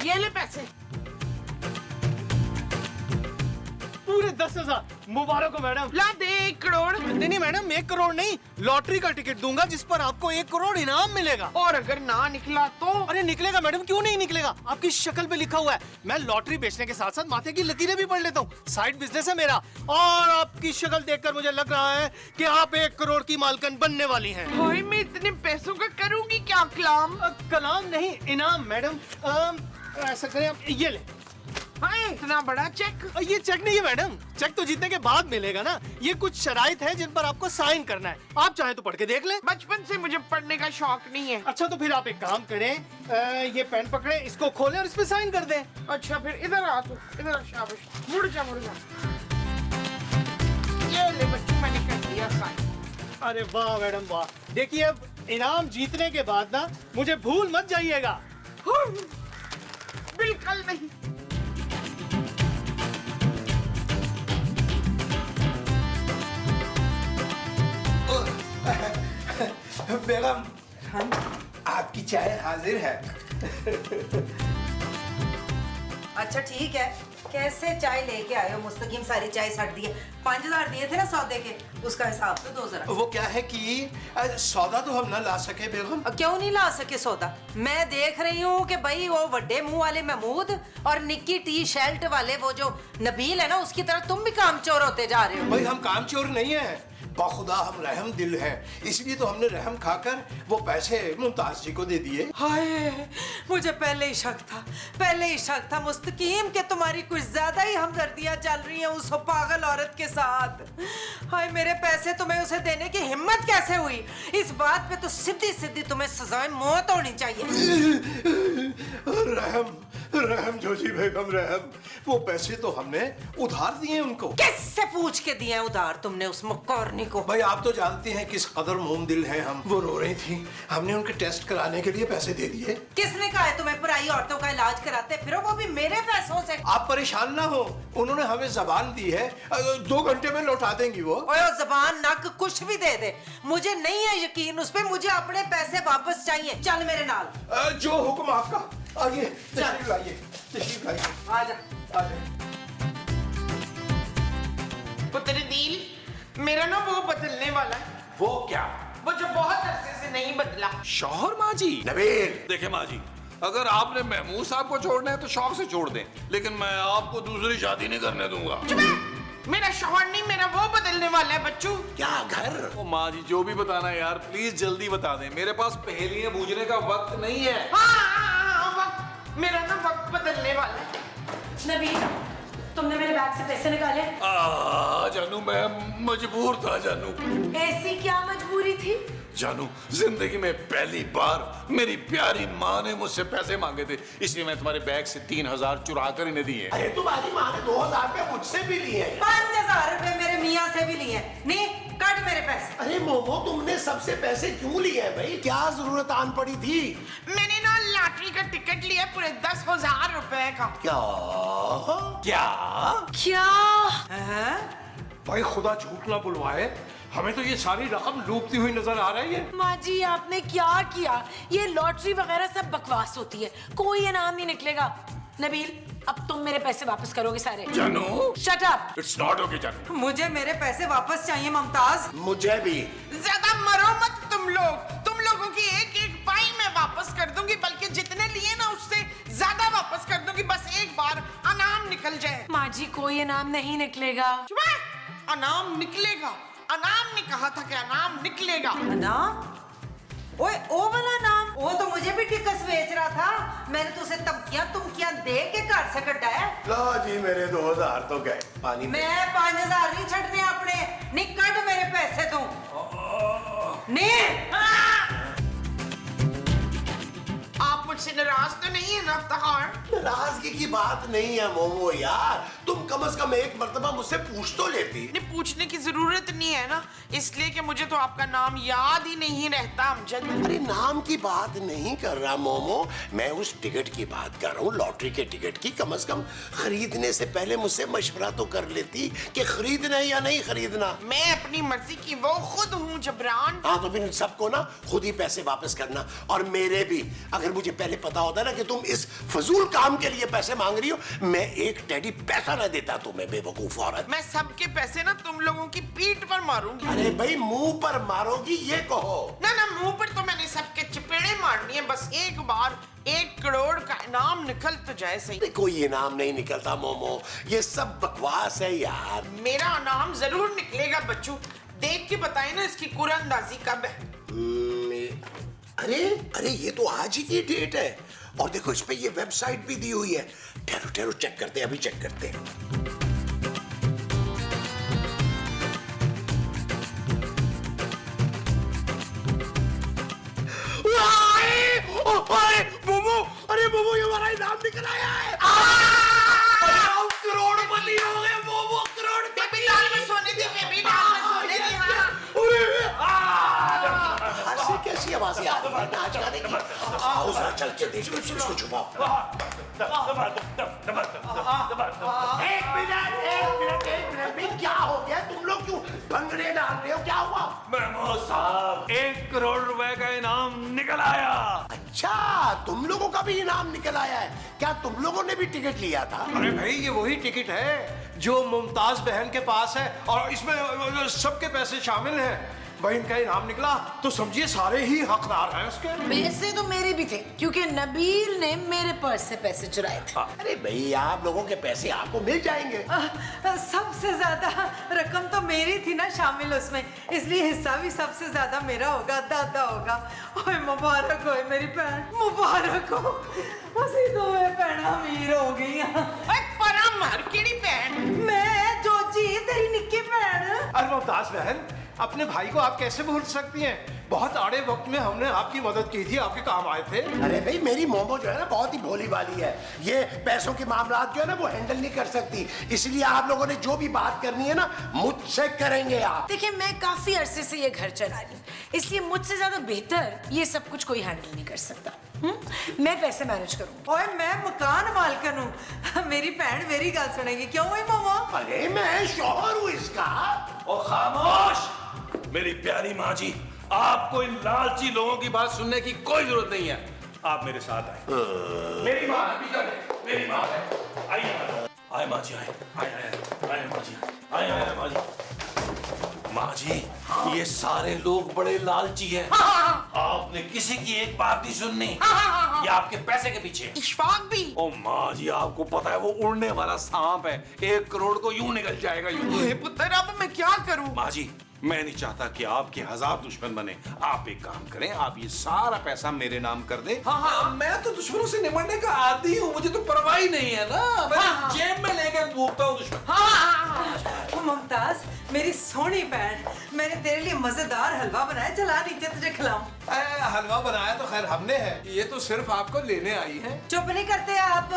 ये ले पैसे। पूरे 10,000 मुबारक हो मैडम। ला दे 1 करोड़। नहीं मैडम, 1 करोड़ नहीं, लॉटरी का टिकट दूंगा जिस पर आपको 1 करोड़ इनाम मिलेगा। और अगर ना निकला तो? अरे निकलेगा मैडम, क्यों नहीं निकलेगा, आपकी शक्ल पे लिखा हुआ है। मैं लॉटरी बेचने के साथ साथ माथे की लकीरें भी पढ़ लेता हूँ, साइड बिजनेस है मेरा। और आपकी शक्ल देखकर मुझे लग रहा है कि आप 1 करोड़ की मालकिन बनने वाली हैं। भाई मैं इतने पैसों का करूंगी क्या कलाम? कलाम नहीं, इनाम मैडम। ऐसा करें आप, ये ले। इतना बड़ा चेक? ये चेक नहीं है मैडम, चेक तो जीतने के बाद मिलेगा ना। ये कुछ शराइत है जिन पर आपको साइन करना है, आप चाहे तो पढ़ के देख लें। बचपन से मुझे पढ़ने का शौक नहीं है। अच्छा तो फिर आप एक काम करें, ये पेन पकड़े, इसको खोलें और इस पे साइन कर दें। अच्छा फिर इधर आ तू, इधर आ, शाबाश। मुड़ जा मुड़ जा। ये ले बच्चों, मैंने कर दिया साइन। अरे वाह मैडम वाह। देखिए अब इनाम जीतने के बाद ना मुझे भूल मत जाइएगा। बिल्कुल नहीं। बेगम, आपकी चाय हाजिर है। अच्छा ठीक है, कैसे चाय लेके आए हो? मुस्तकीम सारी चाय सट दी है। 5,000 दिए थे ना सौदे के, उसका हिसाब तो दो जरा। वो क्या है कि सौदा तो हम ना ला सके बेगम। क्यों नहीं ला सके सौदा? मैं देख रही हूँ कि भाई वो बड़े मुंह वाले महमूद और निक्की टी शर्ट वाले वो जो नबील है ना, उसकी तरह तुम भी कामचोर होते जा रहे हो। भाई हम कामचोर नहीं है, बाखुदा हम रहम दिल हैं, इसलिए तो हमने रहम खाकर वो पैसे मुमताज जी को दे दिए। हाय, मुझे पहले ही शक था, पहले ही शक था मुस्तकीम कि तुम्हारी कुछ ज्यादा ही हमदर्दियां चल रही हैं उस पागल औरत के साथ। हाय, मेरे पैसे तुम्हें उसे देने की हिम्मत कैसे हुई? इस बात पे तो सीधी सीधी तुम्हें सजाए मौत होनी चाहिए। रहम रहम जोजी बेगम रहम, वो पैसे तो हमने उधार दिए उनको। किससे पूछ के दिए उधार तुमने उस मुक्कोरनी को? भाई आप तो जानते हैं किस कदर मोम दिल हैं हम। वो रो रही थी, हमने उनके टेस्ट कराने के लिए पैसे दे दिए। किसने कहा है तुम्हें पराई औरतों का इलाज कराते फिर, वो भी मेरे पैसों से? आप परेशान ना हो, उन्होंने हमें जबान दी है, 2 घंटे में लौटा देंगी वो। ओए जबान नक कुछ भी दे दे, मुझे नहीं है यकीन उस पे। मुझे अपने पैसे वापस चाहिए। चल मेरे नाल। जो हुक्म आपका। आइए तशरीफ लाइए, तशरीफ लाइए। आजा आजा। पुत्र दिल, मेरा ना वो बदलने वाला है। वो क्या? वो जो बहुत अरसे से नहीं बदला। शौहर माँ जी? नबील, देखे माँ जी, अगर आपने महमूद साहब को छोड़ना है तो शौक से छोड़ दें, लेकिन मैं आपको दूसरी शादी नहीं करने दूंगा। मेरा शौहर नहीं, मेरा वो बदलने वाला है बच्चू। क्या घर? ओ माँ जी, जो भी बताना है यार प्लीज जल्दी बता दें, मेरे पास पहेलियां बूझने का वक्त नहीं है। वक्त, मेरा ना वक्त बदलने वाला है। नबील, तुमने मेरे बैग से पैसे निकाले? जानू मैं मजबूर था जानू। ऐसी क्या मजबूरी थी? जानू, जिंदगी में पहली बार मेरी प्यारी माँ ने मुझसे पैसे मांगे थे, इसलिए मैं तुम्हारे बैग से 3000 चुरा कर इन्हें दिए। अरे तुम्हारी माँ ने 2000 रुपए मुझसे भी लिए। 5000 रुपए मेरे मियाँ से भी लिए। नहीं, कट मेरे पैसे। अरे मोमो, तुमने सबसे पैसे क्यों लिए हैं भाई? क्या जरूरत आन पड़ी थी? मैंने ना लॉटरी का टिकट लिया पूरे 10,000 रुपए का। क्या क्या क्या? भाई खुदा झूठ ना बुलवाए, हमें तो ये सारी रकम डूबती हुई नजर आ रही है। माँ जी आपने क्या किया? ये लॉटरी वगैरह सब बकवास होती है, कोई इनाम नहीं निकलेगा। नबील, अब तुम मेरे पैसे वापस करोगे सारे। जानू, shut up. It's not okay जानू। मुझे मेरे पैसे वापस चाहिए मुमताज। मुझे भी। ज्यादा मरो मत तुम लोग। तुम लोगों की एक एक पाई मैं वापस कर दूंगी, बल्कि जितने लिए ना उससे ज्यादा वापस कर दूंगी। बस एक बार अनाम निकल जाए। माँ जी कोई इनाम नहीं निकलेगा। चुप है। अनाम निकलेगा। अनाम ने कहा था कि अनाम निकलेगा। अनाम? ओए ओ वाला नाम, वो तो मुझे भी टिकस बेच रहा था। मैंने तो उसे तुमकियां दे के घर से कटाया। लो जी, मेरे 2000 तो गए पानी में। मैं 5000 नहीं छटने अपने। निकट मेरे पैसे तू। आप मुझसे नाराज तो नहीं है ना अफ्तार? नाराजगी की बात नहीं है मोमो यार, तुम कम से कम एक मर्तबा मुझसे पूछ तो लेती। नहीं, पूछने की जरूरत नहीं है ना, इसलिए कि मुझे तो आपका नाम याद ही नहीं रहता अमजद। अरे नाम की बात नहीं कर रहा मोमो, मैं उस टिकट की बात कर रहा हूँ, लॉटरी के टिकट की। कम से कम खरीदने से पहले मुझसे मशवरा तो कर लेती कि खरीदना है या नहीं खरीदना। मैं अपनी मर्जी की वो खुद हूँ जबरान। हाँ तो फिर सबको ना खुद ही पैसे वापस करना, और मेरे भी। अगर मुझे पहले पता होता ना कि तुम इस फजूल काम के लिए पैसे मांग रही हो, मैं एक टेडी पैसा ना देता तुम्हें, बेवकूफ औरत। मैं सबके पैसे ना तुम लोगों की पीठ पर मारूंगी। अरे भाई, मुंह पर मारोगी ये कहो। ना ना, मुंह पर तो मैंने सबके चपेड़े मारनी है। बस एक बार 1 करोड़ का इनाम निकल तो जाए सही। कोई इनाम नहीं निकलता मोमो, ये सब बकवास है यार। मेरा इनाम जरूर निकलेगा बच्चू। देख के बताए ना इसकी कुरानंदाजी कब है। अरे अरे, ये तो आज ही की डेट है, और देखो इस पे ये वेबसाइट भी दी हुई है। ठहरो ठहरो, चेक करते हैं, अभी चेक करते हैं। अरे मोमो, ये हमारा इनाम निकल आया है। करोड़पति हो गए मोमो, करोड़। बेबी डाल में सोने दी, बेबी डाल में सोने दी। ऐसी कैसी आवाजें आ रही है नाच गाने की? आओ जरा चल के देखो, इसको छुपाओ। एक मिनट, क्या हो गया? तुम लोग क्यों भंगड़े डाल रहे हो? क्या हुआ? मेमो साहब, 1 करोड़ रुपए का इनाम निकल आया। अच्छा, तुम लोगों का भी इनाम निकल आया है? क्या तुम लोगों ने भी टिकट लिया था? अरे भाई, ये वही टिकट है जो मुमताज बहन के पास है, और इसमें सबके पैसे शामिल हैं। भाई इनका इनाम निकला तो समझिए सारे ही हकदार हैं उसके। पैसे तो मेरे भी थे, क्योंकि नबील ने मेरे पर्स से पैसे चुराए थे। अरे भाई, आप लोगों के पैसे आपको मिल जाएंगे। सबसे ज्यादा रकम तो मेरी थी ना शामिल उसमें, इसलिए हिस्सा भी सबसे ज्यादा मेरा होगा, दादा होगा। ओए मुबारक हो मेरी बहन, मुबारक हो। ਅਸੀਂ ਦੋਵੇਂ ਭੈਣਾਂ ਅਮੀਰ ਹੋ ਗਈਆਂ। ਓਏ ਪਰਾਂ ਮਾਰ, ਕਿਹੜੀ ਭੈਣ? मैं जोजी, तेरी निक्की बहन। अरे मुमताज बहन, अपने भाई को आप कैसे भूल सकती हैं? बहुत आड़े वक्त में हमने आपकी मदद की थी, आपके काम आए थे। अरे भाई, मेरी मोमो जो है ना बहुत ही भोली वाली है, ये पैसों के मामलात जो है ना वो हैंडल नहीं कर सकती, इसलिए आप लोगों ने जो भी बात करनी है ना मुझसे करेंगे आप। देखिए, मैं काफी अरसे से ये घर चला रही हूँ, इसलिए मुझसे ज्यादा बेहतर ये सब कुछ कोई हैंडल नहीं कर सकता। मैं पैसे मैनेज करूँ। ओए मैं मकान मालकन हूँ, मेरी बहन मेरी गल सुनेगी। क्यों हुई मामा? अरे मैं शौहर हूँ इसका। ओ खामोश, मेरी प्यारी माँ जी, आपको इन लालची लोगों की बात सुनने की कोई जरूरत नहीं है। आप मेरे साथ आए। मेरी माँ है, पीछे है, मेरी माँ है। आइए, आए माँ जी, आए माँ जी, आए माँ जी। माँ जी, ये सारे लोग बड़े लालची हैं। आपने किसी की एक बात नहीं सुननी। ये आपके पैसे के पीछे। इशफाक भी। ओ माँ जी, आपको पता है वो उड़ने वाला सांप है, 1 करोड़ को यूं निकल जाएगा यूं। पुत्र, अब मैं क्या करूं? माँ जी, मैं नहीं चाहता कि आपके 1000 दुश्मन बने। आप एक काम करें, आप ये सारा पैसा मेरे नाम कर दें। हाँ, मैं तो दुश्मनों से निमटने का आदी हूँ, मुझे तो परवाह ही नहीं है ना। मैं जेब में लेकर घूमता हूँ दुश्मन। मुमताज, मेरी सोनी बहन, मैंने तेरे लिए मजेदार हलवा बनाया, चला नीचे तुझे खिलाऊं। हलवा बनाया तो खैर हमने है, ये तो सिर्फ आपको लेने आई है। चुप नहीं करते आप।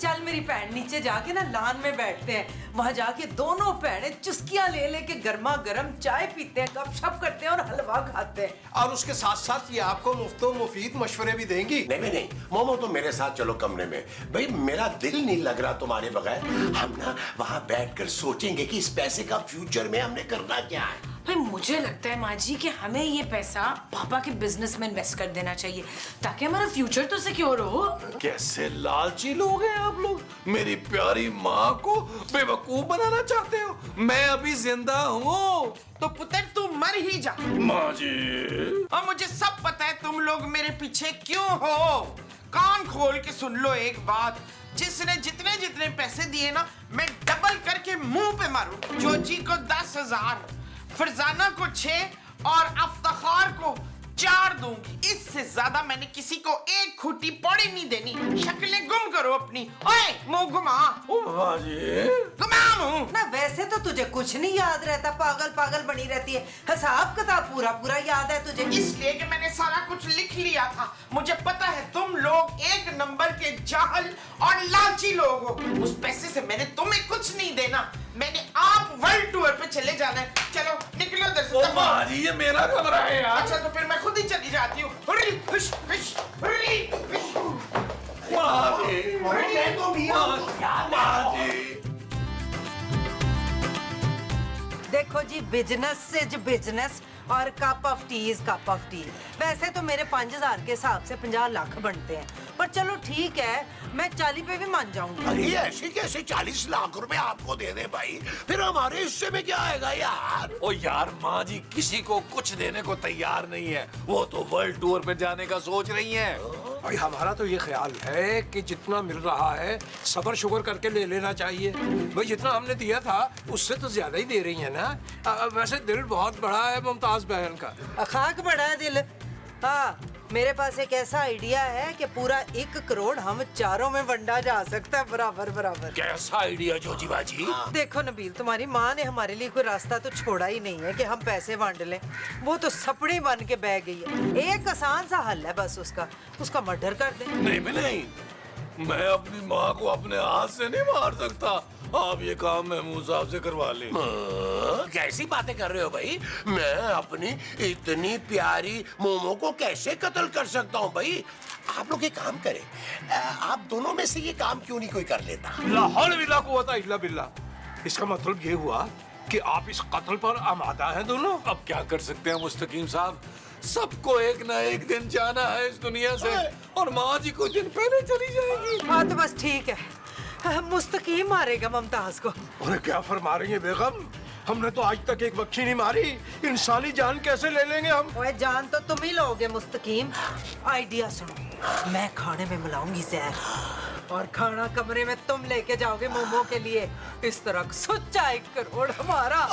चल मेरी बहन, नीचे जाके ना लान में बैठते हैं, वहां जाके दोनों बहनें चुस्कियां ले लेके गर्मा गर्म चाय पीते हैं, गपशप करते हैं और हलवा खाते हैं। और उसके साथ साथ ये आपको मुफ्तो मुफीद मशवरे भी देंगी। नहीं, मोमो तुम मेरे साथ चलो कमरे में। भाई मेरा दिल नहीं लग रहा तुम्हारे बगैर। हम ना वहाँ बैठकर सोचेंगे कि इस पैसे का फ्यूचर में हमने करना क्या है। भाई मुझे लगता है माँ जी कि हमें ये पैसा पापा के बिजनेस में इन्वेस्ट कर देना चाहिए ताकि हमारा फ्यूचर तो सिक्योर हो। कैसे लालची लोग हैं आप लोग। मेरी प्यारी माँ को बेवकूफ बनाना चाहते हो। मैं अभी जिंदा हूँ। तो पुत्र तू मर ही जा। माँ जी, और मुझे सब पता है तुम लोग मेरे पीछे क्यों हो। कान खोल के सुन लो एक बात, जिसने जितने जितने पैसे दिए ना, मैं डबल करके मुंह पे मारूं। जोजी को 10,000, फरजाना को 6 और अफ्तार को 4 दूंगी। इससे ज्यादा मैंने किसी को एक खूटी पौड़ी नहीं देनी। शक्लें गुम करो अपनी। ओए मुंह घुमा। माँ जी, घुमा मुंह। ना वैसे तो तुझे कुछ नहीं याद रहता, पागल पागल बनी रहती है। हिसाब किताब पूरा पूरा याद है तुझे। इसलिए कि मैंने सारा कुछ लिख लिया था। मुझे पता है तुम लोग एक नंबर के जाहल और लालची लोग हो। उस पैसे से मैंने तुम्हें कुछ नहीं देना। मैंने आप वर्ल्ड टूर पे चले जाना है। चलो निकलो इधर से। ओ माँ जी, ये मेरा कमरा है यार। अच्छा तो फिर मैं खुद ही चली जाती हूँ। Hurry, hush, hush, hurry, hush. माँ जी, माँ जी। देखो जी, बिजनेस इज बिजनेस और cup of tea is cup of tea. वैसे तो मेरे 5,000 के हिसाब से 50 लाख बनते हैं, पर चलो ठीक है, मैं 40 पे भी मान जाऊंगी। अरे ऐसे कैसे 40 लाख रुपए आपको दे दे भाई, फिर हमारे हिस्से में क्या आएगा यार। ओ यार, माँ जी किसी को कुछ देने को तैयार नहीं है। वो तो वर्ल्ड टूर पे जाने का सोच रही हैं। भाई हमारा तो ये ख्याल है कि जितना मिल रहा है सबर शुगर करके ले लेना चाहिए। भाई जितना हमने दिया था उससे तो ज्यादा ही दे रही है ना। वैसे दिल बहुत बड़ा है मुमताज बहन का। खाक बड़ा है दिल। हाँ, मेरे पास एक ऐसा आइडिया है कि पूरा 1 करोड़ हम चारों में वंडा जा सकता है, बराबर बराबर। कैसा आइडिया जोजी बाजी? देखो नबील, तुम्हारी माँ ने हमारे लिए कोई रास्ता तो छोड़ा ही नहीं है कि हम पैसे बांट लें। वो तो सपड़ी बन के बह गई है। एक आसान सा हल है बस, उसका मर्डर कर दे। नहीं, मैं अपनी माँ को अपने हाथ से नहीं मार सकता। आप ये काम महमूद साहब से करवा लें। कैसी बातें कर रहे हो भाई। मैं अपनी इतनी प्यारी मोमो को कैसे कत्ल कर सकता हूँ भाई। आप लोग ये काम करें, आप दोनों में से ये काम क्यों नहीं कोई कर लेता। ला हौल विला कुव्वता इल्ला बिल्लाह। इसका मतलब ये हुआ कि आप इस कत्ल पर आमादा हैं दोनों। अब क्या कर सकते हैं मुस्तकीम साहब, सबको एक ना एक दिन जाना है इस दुनिया से, और माँ जी कुछ दिन पहले चली जाएगी। हाँ तो बस ठीक है, मुस्तकीम मारेगा मुमताज को। अरे क्या फरमा रही है बेगम, हमने तो आज तक एक बच्ची नहीं मारी, इंसानी जान कैसे ले लेंगे हम। ओए जान तो तुम ही लोगे मुस्तकीम। आइडिया सुनो, मैं खाने में मिलाऊंगी जहर और खाना कमरे में तुम लेके जाओगे मोमो के लिए। इस तरह सच्चा 1 करोड़ हमारा।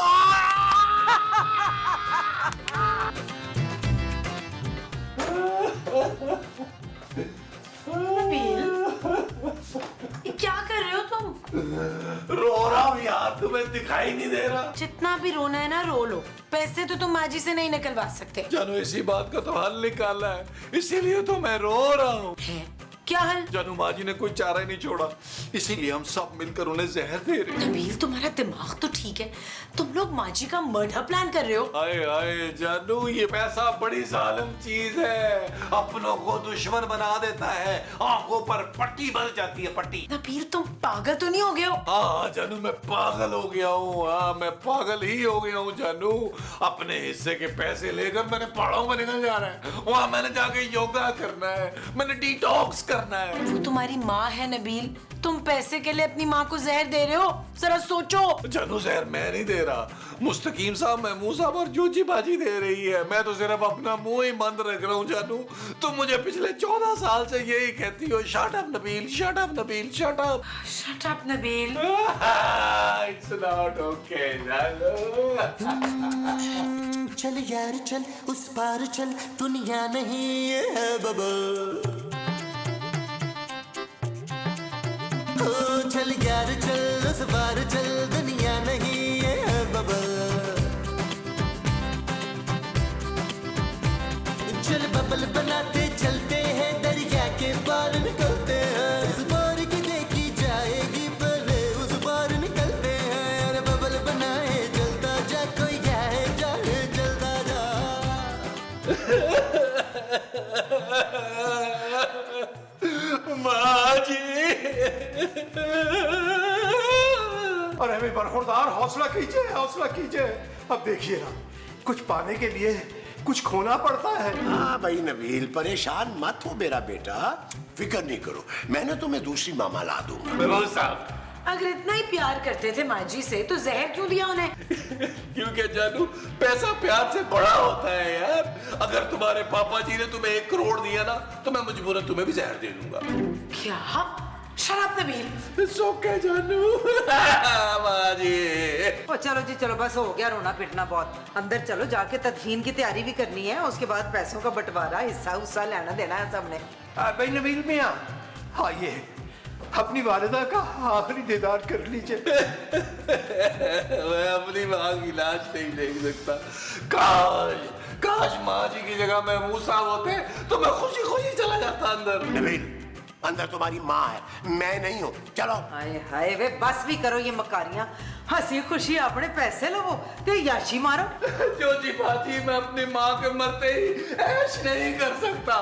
क्या कर रहे हो तुम? रो रहा हूँ यार, तुम्हें दिखाई नहीं दे रहा। जितना भी रोना है ना रो लो, पैसे तो तुम माँ जी से नहीं निकलवा सकते। जानू इसी बात का तो हल निकाला है, इसीलिए तो मैं रो रहा हूँ। क्या हल? जानू माँ जी ने कोई चारा ही नहीं छोड़ा, इसीलिए हम सब मिलकर उन्हें जहर दे रहे हैं। नबील तुम्हारा दिमाग तो ठीक है, तुम लोग माँ जी का मर्डर प्लान कर रहे हो। आए आए जानू, ये पैसा बड़ी जालिम चीज है, अपनों को दुश्मन बना देता है, आंखों पर पट्टी बन जाती है, पट्टी। नबील तुम पागल तो नहीं हो गए हो? हाँ जानू, मैं पागल हो गया हूँ। हाँ मैं पागल ही हो गया हूँ जानू। अपने हिस्से के पैसे लेकर मैंने पहाड़ों में निकल जाना है, वहाँ मैंने जाके योगा करना है, मैंने डिटॉक्स करना है। वो तुम्हारी माँ है नबील, तुम पैसे के लिए अपनी माँ को जहर दे रहे हो, जरा सोचो। जानू जहर मैं नहीं दे रहा, मुस्तकीम साहब, महमूद साहब और जोजी बाजी दे रही है। मैं तो सिर्फ अपना मुंह ही बंद रख रहा हूँ जानू। तुम मुझे पिछले 14 साल से यही कहती हो, shut up Nabeel, shut up Nabeel, shut up. Shut up Nabeel. It's not okay जानू। चल यार चल, उस पार चल, दुनिया नहीं है बबल। चल यार चल, उस पार चल, दुनिया नहीं है बबल। अरे भाई बरखुरदार, हौसला कीजिए। अब देखिए ना, कुछ पाने के लिए कुछ खोना पड़ता है। हाँ भाई नबील, परेशान मत हो मेरा बेटा, फिक्र नहीं करो, मैंने तुम्हें दूसरी मामा ला दूंगा। महमूद साहब, अगर इतना ही प्यार करते थे माँ जी से तो जहर क्यों दिया उन्हें? क्योंकि जानू, पैसा प्यार से बड़ा होता है यार। अगर तुम्हारे पापा जी ने तुम्हें 1 करोड़ दिया ना, तो मैं मजबूरन तुम्हें भी जहर दे दूंगा। क्या? शराब नबील। सोके जानू। माँ जी। ओ चलो जी चलो, बस हो गया रोना पिटना बहुत। अंदर चलो, जाके तदफीन की तैयारी भी करनी है, उसके बाद पैसों का बंटवारा, हिस्सा लेना देना है सबने। भाई नबील मियाँ, आइए अपनी वालिदा का आखिरी दीदार कर लीजिए। मैं अपनी माँ की लाश नहीं देख सकता। काश माँ जी की जगह महमूद साहब होते तो मैं खुशी खुशी चला जाता अंदर। नबील, अंदर तुम्हारी माँ है, मैं नहीं हूँ, चलो। हाय हाय वे, बस भी करो ये मकारियां। हंसी खुशी अपने पैसे लो ते याशी मारो। जोजी बाजी, मैं अपनी माँ के मरते ही ऐश नहीं कर सकता।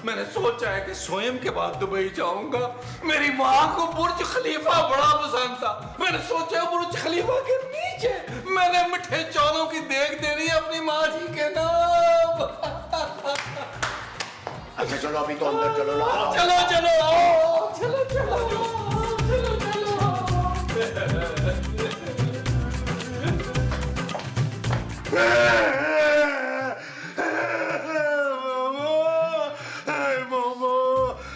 मैंने सोचा है कि स्वयं के बाद दुबई जाऊंगा। मेरी माँ को बुर्ज खलीफा बड़ा पसंद था। मैंने सोचा बुर्ज खलीफा के नीचे मैंने मिठे चौलों की देख देनी है अपनी माँ जी के नाम। अच्छा चलो, अभी तो अंदर चलो ना। चलो चलो चलो चलो चलो मोमो,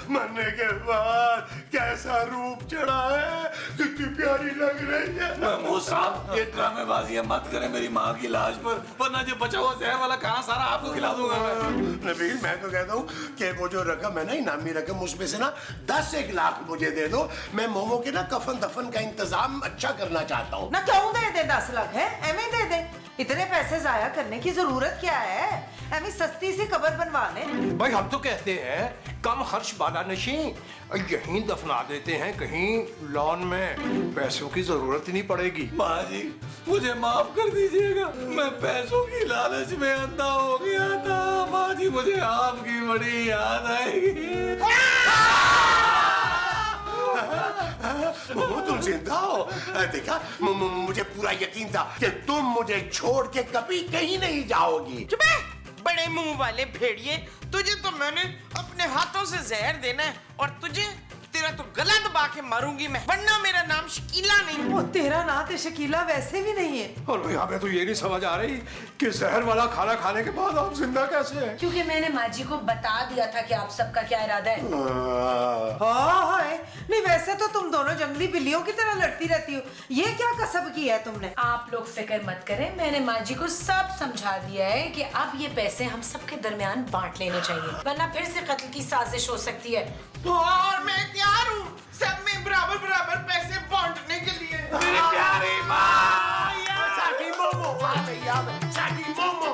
मरने के बाद कैसा रूप चढ़ा है, कितनी प्यारी लग रही है। महमूद साहब, ये ड्रामेबाजियां मत करें मेरी माँ की लाश पर, वरना जो बचा हुआ जहर वाला खाना सारा आपको खिला दूंगा मैं। नबील, मैं तो कहता हूँ कि वो जो रकम है ना, इनामी रकम, उसमें से ना 10-1 लाख मुझे दे दो। मैं मोमो के ना कफन दफन का इंतजाम अच्छा करना चाहता हूँ। ना क्यों दे दे 10 लाख है, एवं दे दे। इतने पैसे जाया करने की जरूरत क्या है? एवं सस्ती सी कब्र बनवा ले। भाई हम तो कहते हैं कम खर्च वाला नशी, यहीं दफना देते हैं कहीं लॉन में, पैसों की जरूरत ही नहीं पड़ेगी। माँ जी, मुझे माफ कर दीजिएगा, मैं पैसों की लालच में अंधा हो गया था। माँ जी, मुझे आपकी बड़ी याद आएगी। मोमो, तुम जिंदा हो? देखा, मुझे पूरा यकीन था कि तुम मुझे छोड़ के कभी कहीं नहीं जाओगी। चुप है, बड़े मुंह वाले भेड़िए। तुझे तो मैंने अपने हाथों से जहर देना है, और तुझे तेरा तो गला दबा के मारूंगी मैं, वरना मेरा नाम शकीला नहीं। वो तेरा नाम तो शकीला वैसे भी नहीं है। और भाई हमें तो ये नहीं समझ आ रही कि जहर वाला खाना खाने के बाद आप जिंदा कैसे हैं? क्योंकि मैंने माँ जी को बता दिया था कि आप सबका क्या इरादा है। हाँ नहीं, वैसे तो तुम दोनों जंगली बिल्लियों की तरह लड़ती रहती हो। ये क्या कसब किया है तुमने? आप लोग फिक्र मत करें, मैंने माँ जी को सब समझा दिया है कि अब ये पैसे हम सबके दरमियान बांट लेने चाहिए, वरना फिर से कत्ल की साजिश हो सकती है। और मैं तैयार हूँ सब में बराबर बराबर पैसे बांटने के लिए। मेरी प्यारी माँ, साकी मोमो, साकी मोमो।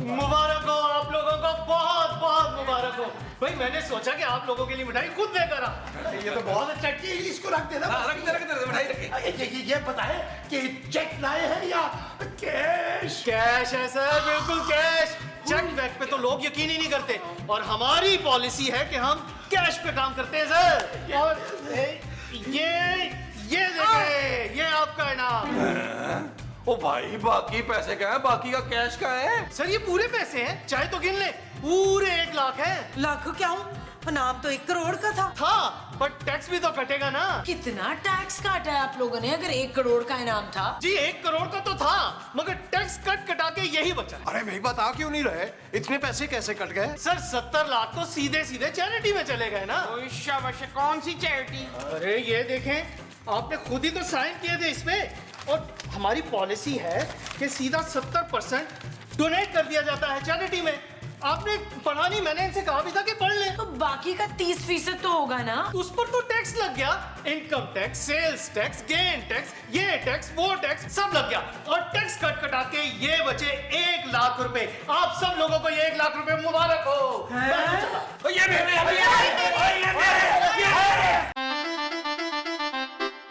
मुबारक हो आप लोगों को, बहुत बहुत मुबारक हो। भाई मैंने सोचा कि आप लोगों के लिए मिठाई खुद लेकर आ। ये तो बहुत अच्छा चीज, इसको रख देना। रख दे मिठाई रखी। ये बताए कि चेक लाए हैं या कैश? कैश है सर, बिल्कुल कैश। चेक बैक पे तो लोग यकीन ही नहीं करते, और हमारी पॉलिसी है कि हम कैश पे काम करते हैं सर। और ये देखिए, ये आपका इनाम। ओ भाई, बाकी पैसे का है, बाकी का कैश का है। सर ये पूरे पैसे हैं, चाहे तो गिन ले, पूरे 1 लाख है। लाख क्या हूँ, नाम तो 1 करोड़ का था। बट टैक्स भी तो कटेगा ना। कितना टैक्स काटा है आप लोगों ने? अगर 1 करोड़ का इनाम था। जी 1 करोड़ का तो था, मगर टैक्स कटा के यही बचा। अरे भाई बता क्यों नहीं रहे, इतने पैसे कैसे कट गए? सर 70 लाख तो सीधे सीधे चैरिटी में चले गए ना। शाबाश, कौन सी चैरिटी? अरे ये देखें, आपने खुद ही तो साइन किए थे इसमें, और हमारी पॉलिसी है कि सीधा 70% डोनेट कर दिया जाता है चैरिटी में। आपने पढ़ा नहीं, मैंने इनसे कहा भी था कि पढ़ ले। तो बाकी का 30% तो होगा ना? उस पर तो टैक्स लग गया, income tax, sales tax, gain tax, ये टैक्स, वो टैक्स, सब लग गया, और टैक्स कटा के ये बचे 1 लाख रुपए। आप सब लोगों को ये 1 लाख रुपए मुबारक हो। ये